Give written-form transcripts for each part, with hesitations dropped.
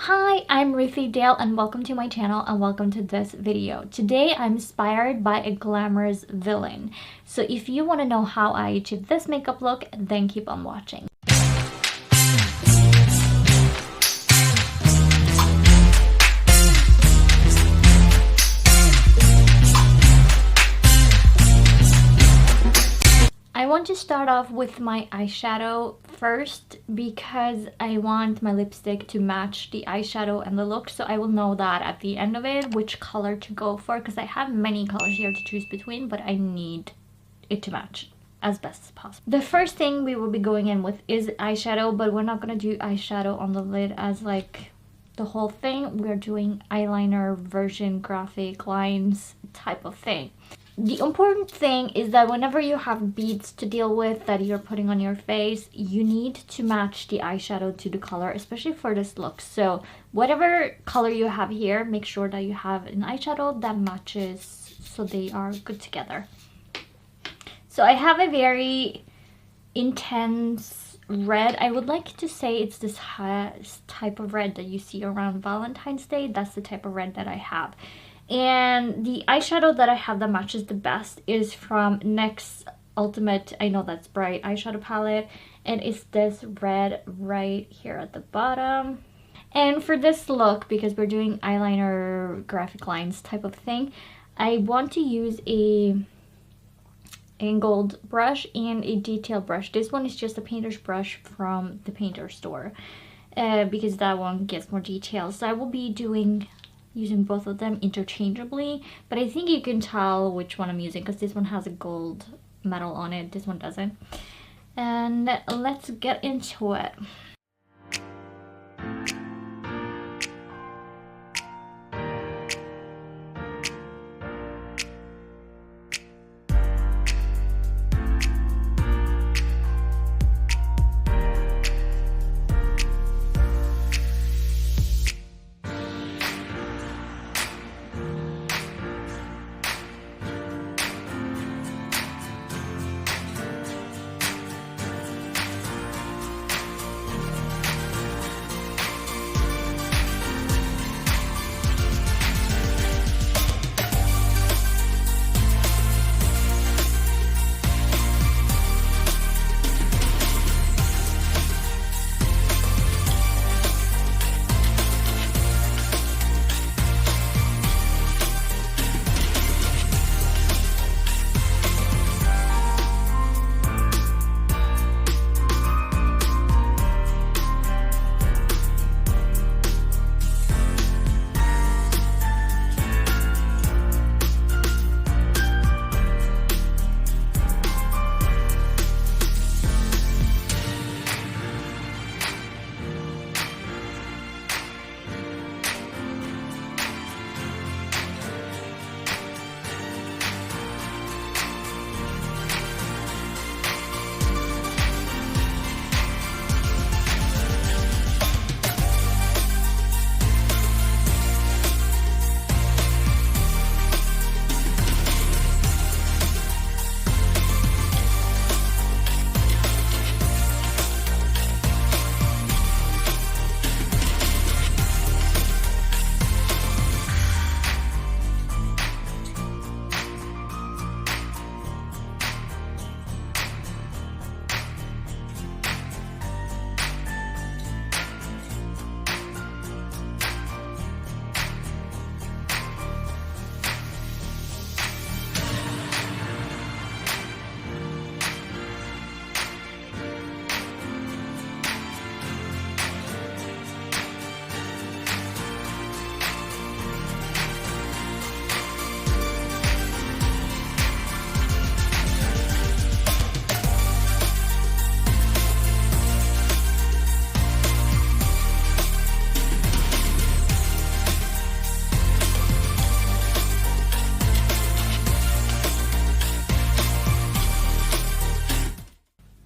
Hi, I'm Ruthie Dahle and welcome to my channel and welcome to this video. Today I'm inspired by a glamorous villain. So if you want to know how I achieved this makeup look, then keep on watching. I want to start off with my eyeshadow first because I want my lipstick to match the eyeshadow and the look, so I will know that at the end of it which color to go for, because I have many colors here to choose between, but I need it to match as best as possible. The first thing we will be going in with is eyeshadow, but we're not going to do eyeshadow on the lid as like the whole thing. We're doing eyeliner version, graphic lines type of thing. The important thing is that whenever you have beads to deal with that you're putting on your face, you need to match the eyeshadow to the color, especially for this look. So whatever color you have here, make sure that you have an eyeshadow that matches so they are good together. So I have a very intense red. I would like to say it's this type of red that you see around Valentine's Day. That's the type of red that I have. And the eyeshadow that I have that matches the best is from NYX Ultimate, I know that's bright, eyeshadow palette. And it's this red right here at the bottom. And for this look, because we're doing eyeliner graphic lines type of thing, I want to use a angled brush and a detail brush. This one is just a painter's brush from the painter store, because that one gets more details. So I will be using both of them interchangeably, but I think you can tell which one I'm using because this one has a gold metal on it, this one doesn't. And let's get into it.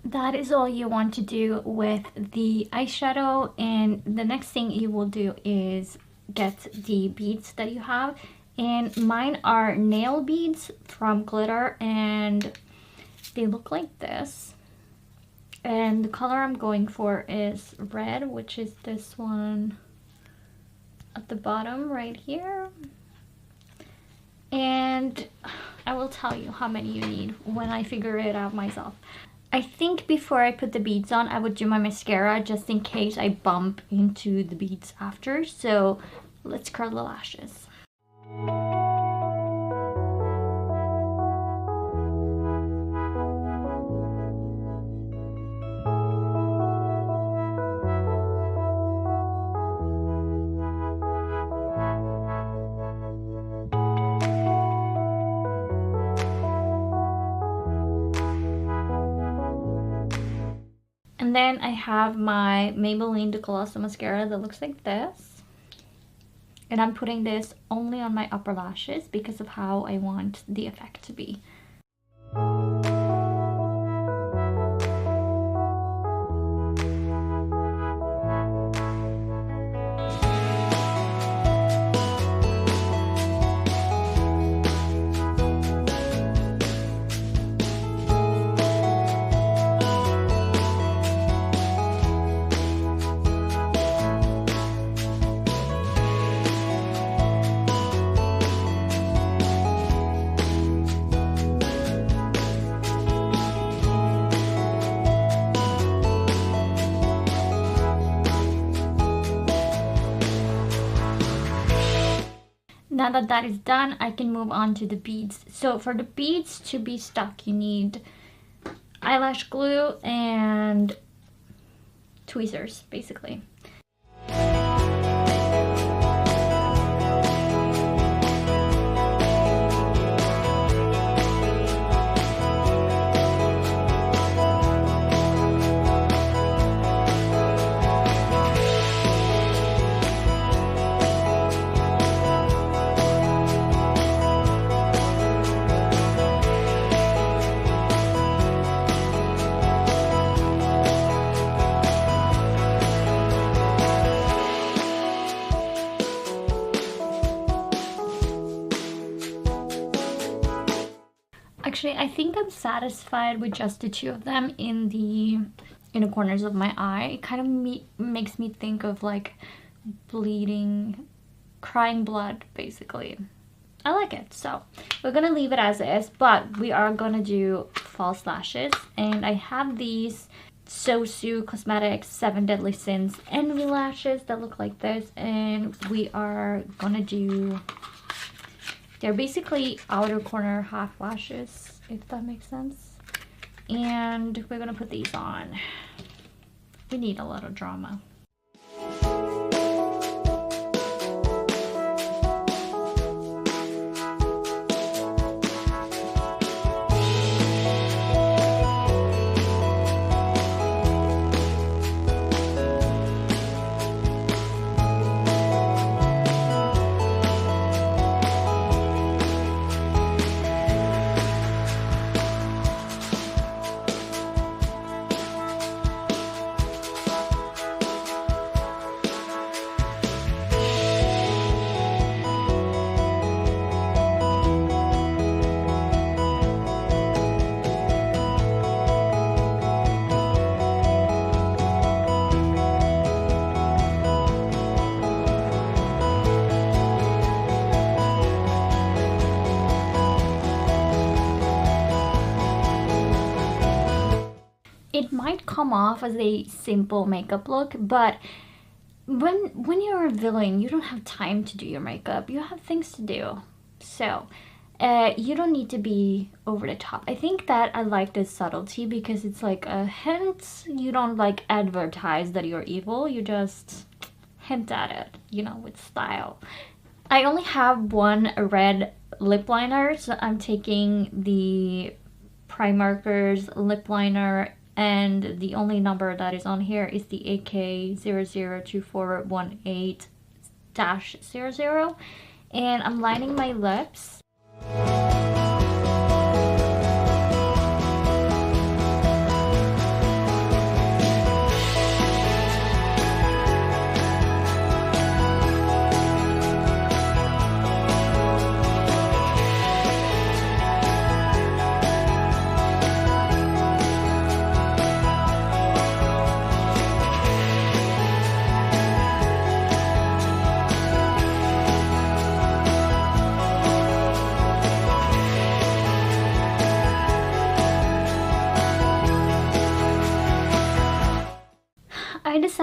That is all you want to do with the eyeshadow, and the next thing you will do is get the beads that you have, and mine are nail beads from Glitter, and they look like this. And the color I'm going for is red, which is this one at the bottom right here. And I will tell you how many you need when I figure it out myself. I think before I put the beads on, I would do my mascara just in case I bump into the beads after. So let's curl the lashes. And then I have my Maybelline The Colossal mascara that looks like this. And I'm putting this only on my upper lashes because of how I want the effect to be. Now that that is done, I can move on to the beads. So for the beads to be stuck, you need eyelash glue and tweezers, basically. Actually, I think I'm satisfied with just the two of them in the corners of my eye. It kind of makes me think of like bleeding, crying blood, basically. I like it, so we're gonna leave it as is, but we are gonna do false lashes. And I have these SoSu Cosmetics 7 Deadly Sins Envy lashes that look like this, and we are gonna do, they're basically outer corner half lashes, if that makes sense. And we're gonna put these on. We need a little drama. It might come off as a simple makeup look, but when you're a villain, you don't have time to do your makeup. You have things to do. So you don't need to be over the top. I think that I like this subtlety because it's like a hint. You don't like advertise that you're evil. You just hint at it, you know, with style. I only have one red lip liner, so I'm taking the Primark's lip liner, and the only number that is on here is the AK002418-00, and I'm lining my lips.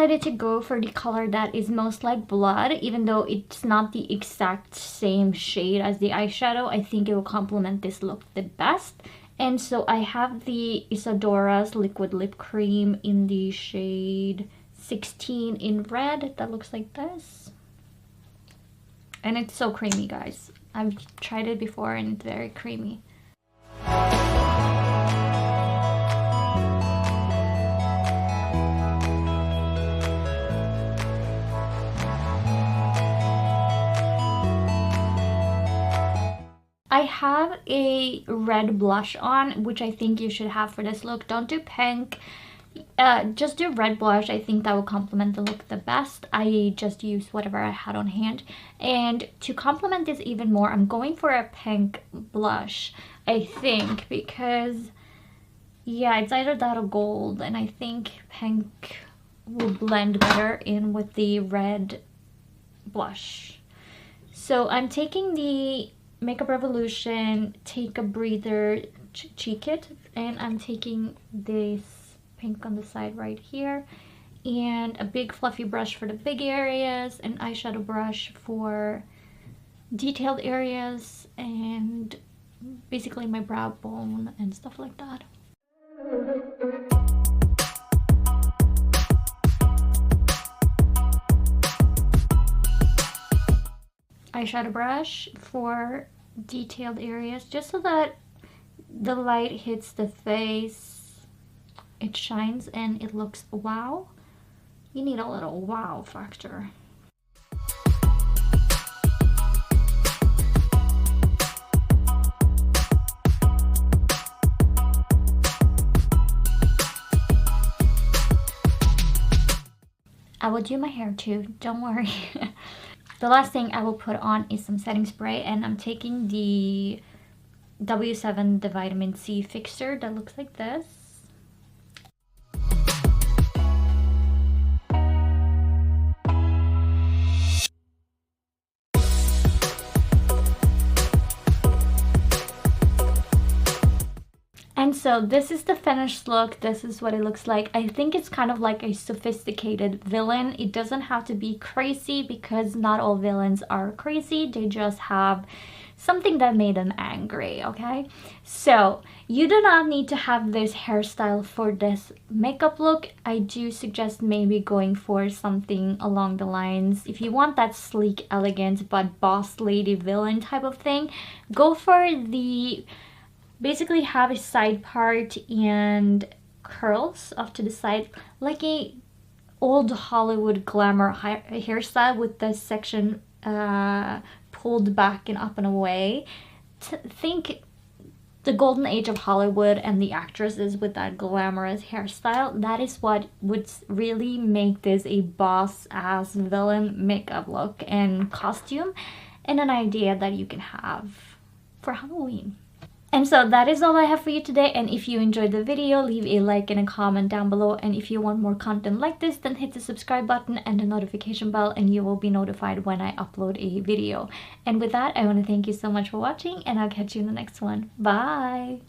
decided to go for the color that is most like blood, even though it's not the exact same shade as the eyeshadow. I think it will complement this look the best. And so I have the Isadora's liquid lip cream in the shade 16 in red that looks like this. And it's so creamy, guys. I've tried it before and it's very creamy. I have a red blush on, which I think you should have for this look. Don't do pink. Just do red blush. I think that will complement the look the best. I just used whatever I had on hand. And to complement this even more, I'm going for a pink blush, I think, because yeah, it's either that or gold, and I think pink will blend better in with the red blush. So I'm taking the Makeup Revolution Take a Breather cheek kit, and I'm taking this pink on the side right here, and a big fluffy brush for the big areas, an eyeshadow brush for detailed areas, and basically my brow bone and stuff like that. Eyeshadow brush for detailed areas, just so that the light hits the face, it shines and it looks wow. You need a little wow factor. I will do my hair too, don't worry. The last thing I will put on is some setting spray, and I'm taking the W7 the Vitamin C Fixer that looks like this. And so this is the finished look. This is what it looks like. I think it's kind of like a sophisticated villain. It doesn't have to be crazy, because not all villains are crazy. They just have something that made them angry, okay? So you do not need to have this hairstyle for this makeup look. I do suggest maybe going for something along the lines, if you want that sleek, elegant, but boss lady villain type of thing, go for the... basically have a side part and curls off to the side, like a old Hollywood glamour hairstyle with this section pulled back and up and away. Think the golden age of Hollywood and the actresses with that glamorous hairstyle. That is what would really make this a boss ass villain makeup look and costume, and an idea that you can have for Halloween. And so that is all I have for you today, and if you enjoyed the video, leave a like and a comment down below, and if you want more content like this, then hit the subscribe button and the notification bell, and you will be notified when I upload a video. And with that, I want to thank you so much for watching, and I'll catch you in the next one. Bye!